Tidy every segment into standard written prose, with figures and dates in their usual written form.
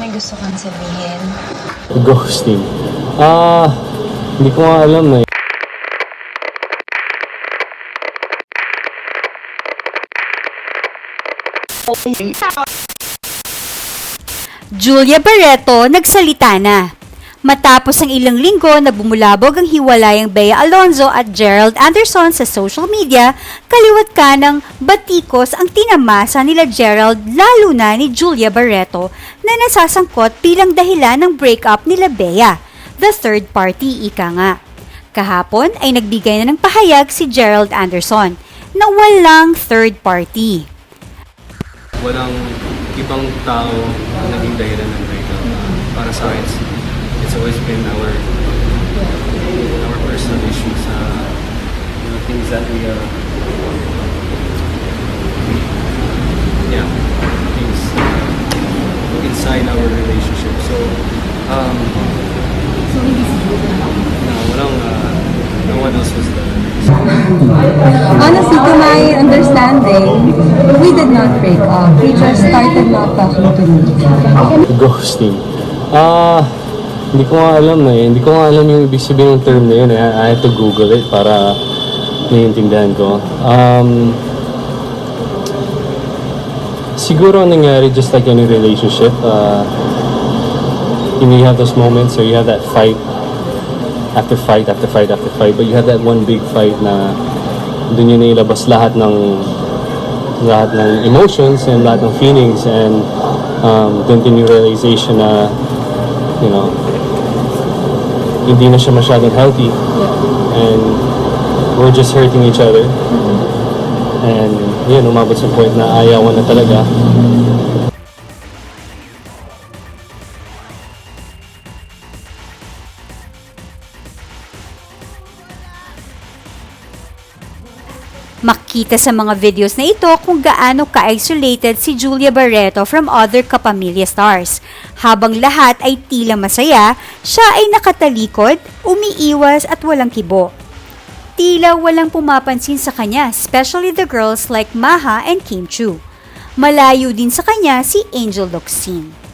may gusto kang sabihin? Ghosting. Hindi ko nga alam eh. Julia Barretto nagsalita na. Matapos ang ilang linggo na bumulabog ang hiwalayang BEA Alonzo at Gerald Anderson sa social media, kaliwat ka ng batikos ang tinamasa nila Gerald lalo na ni Julia Barretto na nasasangkot bilang dahilan ng breakup nila BEA, the third party ika nga. Kahapon ay nagbigay na ng pahayag si Gerald Anderson na walang third party. Walang ibang tao na naging dahilan ng breakup. Para sa akin, it's always been our personal issues, things that we things inside our relationship. So, no one else was there. Honestly, to my understanding, we did not break up. We just started not talking to me. Ghosting. Hindi ko nga alam eh. Hindi ko nga alam yung ibig sabihin ng term na yun eh. I had to Google it para naiintindihan ko. Siguro ang nangyari, just like any relationship, you have those moments where you have that fight after fight, but you have that one big fight na dun yun nailabas lahat ng emotions and lahat ng feelings, and dun din yung realization na, hindi na siya masyadong healthy, and we're just hurting each other, and yun, umabot sa point na ayawan na talaga. Makita sa mga videos na ito kung gaano ka-isolated si Julia Barretto from other kapamilya stars. Habang lahat ay tila masaya, siya ay nakatalikod, umiiwas at walang kibo. Tila walang pumapansin sa kanya, especially the girls like Maha and Kim Chu. Malayo din sa kanya si Angel Locsin.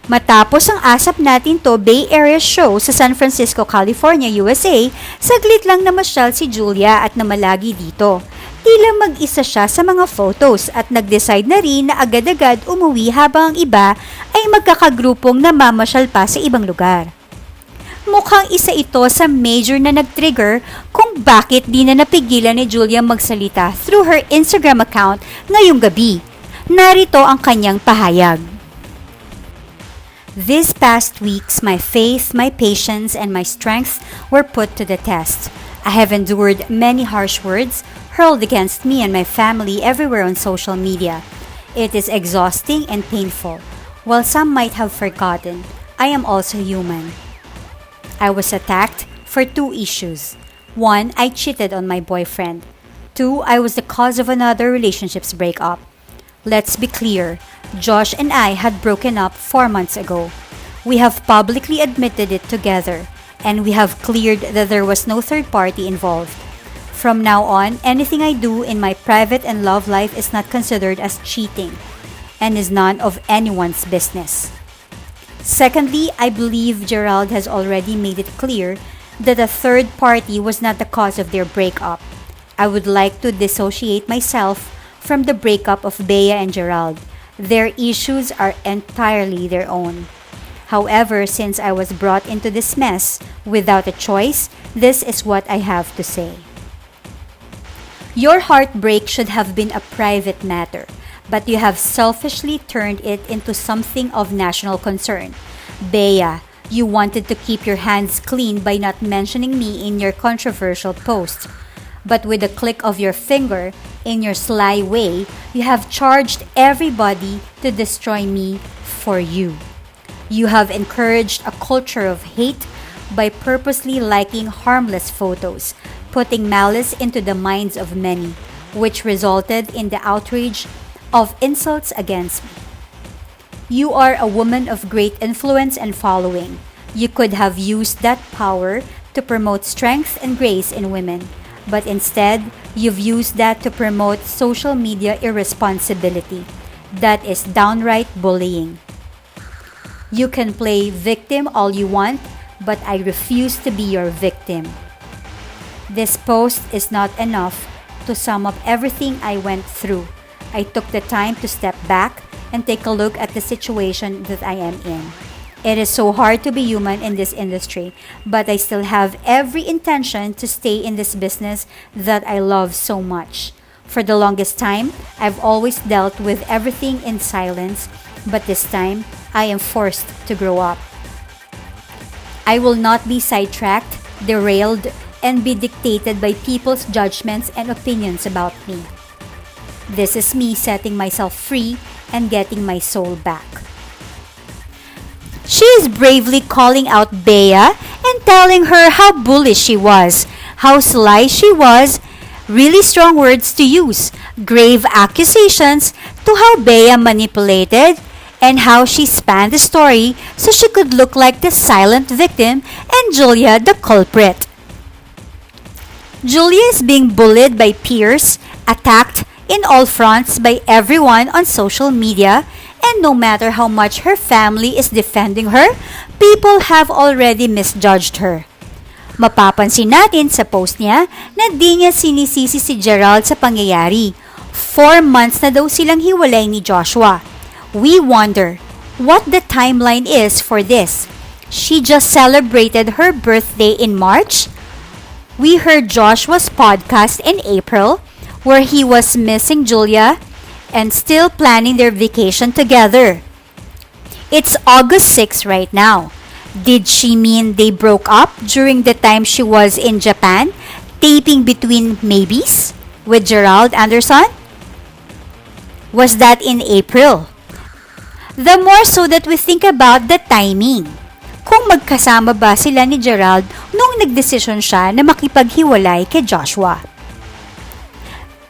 Matapos ang asap natin to Bay Area show sa San Francisco, California, USA, saglit lang namasyal si Julia at namalagi dito. Tila mag-isa siya sa mga photos at nag-decide na rin na agad-agad umuwi habang ang iba ay magkakagrupong namamasyal pa sa ibang lugar. Mukhang isa ito sa major na nag-trigger kung bakit di na napigilan ni Julia magsalita through her Instagram account ngayong gabi. Narito ang kanyang pahayag. These past weeks, my faith, my patience, and my strength were put to the test. I have endured many harsh words hurled against me and my family everywhere on social media. It is exhausting and painful. While some might have forgotten, I am also human. I was attacked for 2 issues. 1, I cheated on my boyfriend. 2, I was the cause of another relationship's breakup. Let's be clear, Josh and I had broken up 4 months ago. We have publicly admitted it together, and we have cleared that there was no third party involved. From now on, anything I do in my private and love life is not considered as cheating, and is none of anyone's business. Secondly, I believe Gerald has already made it clear that a third party was not the cause of their breakup. I would like to dissociate myself from the breakup of BEA and Gerald. Their issues are entirely their own. However, since I was brought into this mess without a choice, this is what I have to say. Your heartbreak should have been a private matter, but you have selfishly turned it into something of national concern. BEA, you wanted to keep your hands clean by not mentioning me in your controversial post. But with a click of your finger, in your sly way, you have charged everybody to destroy me for you. You have encouraged a culture of hate by purposely liking harmless photos, putting malice into the minds of many, which resulted in the outrage of insults against me. You are a woman of great influence and following. You could have used that power to promote strength and grace in women, but instead, you've used that to promote social media irresponsibility. That is downright bullying. You can play victim all you want, but I refuse to be your victim. This post is not enough to sum up everything I went through. I took the time to step back and take a look at the situation that I am in. It is so hard to be human in this industry, but I still have every intention to stay in this business that I love so much. For the longest time, I've always dealt with everything in silence, but this time, I am forced to grow up. I will not be sidetracked, derailed, and be dictated by people's judgments and opinions about me. This is me setting myself free and getting my soul back. She is bravely calling out Bea and telling her how bullish she was, how sly she was, really strong words to use, grave accusations to how Bea manipulated, and how she spanned the story so she could look like the silent victim and Julia the culprit. Julia is being bullied by peers, attacked in all fronts by everyone on social media, and no matter how much her family is defending her, people have already misjudged her. Mapapansin natin sa post niya na di niya sinisisi si Gerald sa pangyayari. 4 months na daw silang hiwalay ni Joshua. We wonder what the timeline is for this. She just celebrated her birthday in March. We heard Joshua's podcast in April where he was missing Julia and still planning their vacation together. It's August 6 right now. Did she mean they broke up during the time she was in Japan, taping Between Maybes with Gerald Anderson? Was that in April? The more so that we think about the timing. Kung magkasama ba sila ni Gerald nung nagdesisyon siya na makipaghiwalay kay Joshua.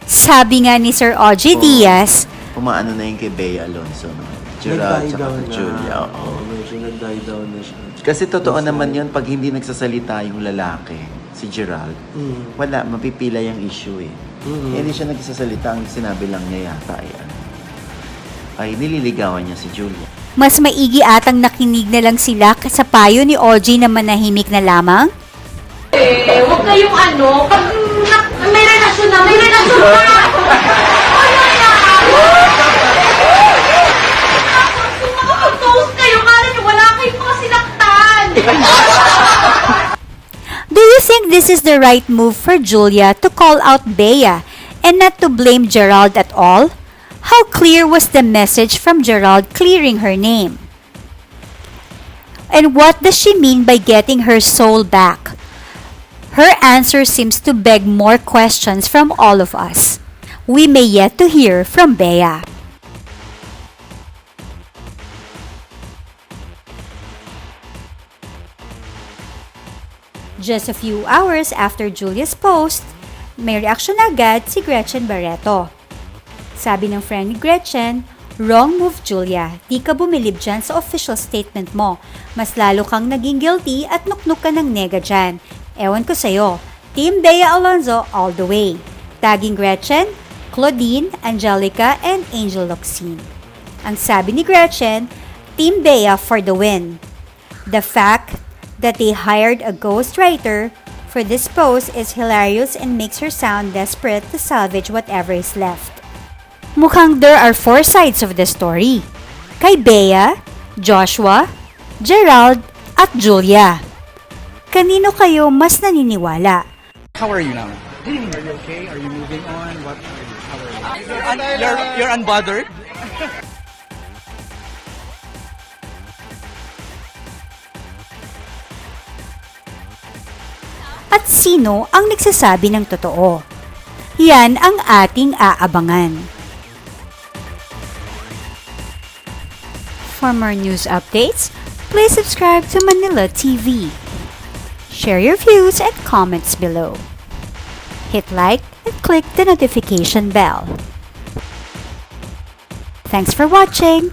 Sabi nga ni Sir O.J. Diaz, umaano na yun kay BEA Alonzo, no? Gerald Nag-die tsaka down kay Julia. na. Oo, medyo nag-die down na siya. Kasi totoo naman yun, pag hindi nagsasalita yung lalaki, si Gerald, wala, mapipila yung issue eh. Hindi siya nagsasalita, ang sinabi lang niya yata ay nililigawan niya si Julia. mas maigi atang nakinig na lang sila sa payo ni OG na manahimik na lamang? Huwag kayong pag may relasyon na, may relasyon na! Makapag-toast kayo, kala nyo wala kayong mga sinaktan! Do you think this is the right move for Julia to call out Bea and not to blame Gerald at all? How clear was the message from Gerald clearing her name? And what does she mean by getting her soul back? Her answer seems to beg more questions from all of us. We may yet to hear from Bea. Just a few hours after Julia's post, may reaction agad si Gretchen Barretto. Sabi ng friend ni Gretchen, wrong move Julia, di ka bumilib dyan sa official statement mo. Mas lalo kang naging guilty at nuknuk ka ng nega dyan. Ewan ko sa'yo, Team BEA Alonzo all the way. Tagging Gretchen, Claudine, Angelica, and Angel Locsin. Ang sabi ni Gretchen, Team BEA for the win. The fact that they hired a ghostwriter for this post is hilarious and makes her sound desperate to salvage whatever is left. Mukhang there are 4 sides of the story. Kay Bea, Joshua, Gerald, at Julia. Kanino kayo mas naniniwala? How are you now? Are you okay? Are you moving on? What? How are you? You're unbothered? At sino ang nagsasabi ng totoo? Yan ang ating aabangan. For more news updates, please subscribe to Manila TV. Share your views and comments below. Hit like and click the notification bell. Thanks for watching!